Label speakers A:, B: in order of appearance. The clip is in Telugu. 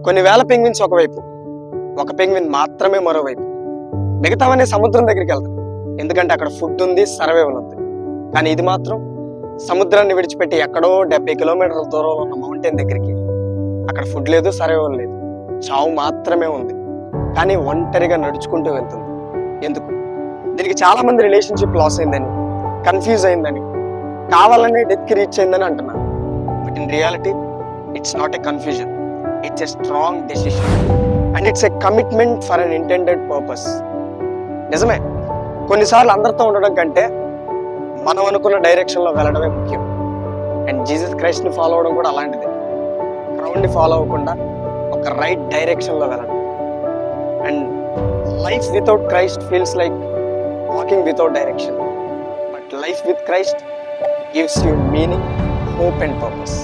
A: కొన్ని వేల పెంగ్విన్స్ ఒకవైపు, ఒక పెంగ్విన్ మాత్రమే మరోవైపు. మిగతావన్నీ సముద్రం దగ్గరికి వెళ్తాయి, ఎందుకంటే అక్కడ ఫుడ్ ఉంది, సర్వైవల్ ఉంది. కానీ ఇది మాత్రం సముద్రాన్ని విడిచిపెట్టి ఎక్కడో 70 కిలోమీటర్ల దూరంలో ఉన్న మౌంటైన్ దగ్గరికి. అక్కడ ఫుడ్ లేదు, సర్వైవల్ లేదు, చావు మాత్రమే ఉంది. కానీ ఒంటరిగా నడుచుకుంటూ వెళ్తుంది. ఎందుకు? దీనికి చాలా మంది రిలేషన్షిప్ లాస్ అయిందని, కన్ఫ్యూజ్ అయిందని, కావాలని డెత్కి రీచ్ అయిందని అంటున్నారు. But in reality it's not a confusion, it's a strong decision and it's a commitment for an intended purpose. నిజమే, కొన్నిసార్లు అందరితో ఉండడం కంటే మనం అనుకున్న డైరెక్షన్లో వెళ్ళడమే ముఖ్యం. అండ్ జీసస్ క్రైస్ట్ని ఫాలో అవడం కూడా అలాంటిదే. క్రౌడ్ని ఫాలో అవ్వకుండా ఒక రైట్ డైరెక్షన్లో వెళ్ళడం. And life without Christ feels like walking without direction. But life with Christ gives you meaning, hope and purpose.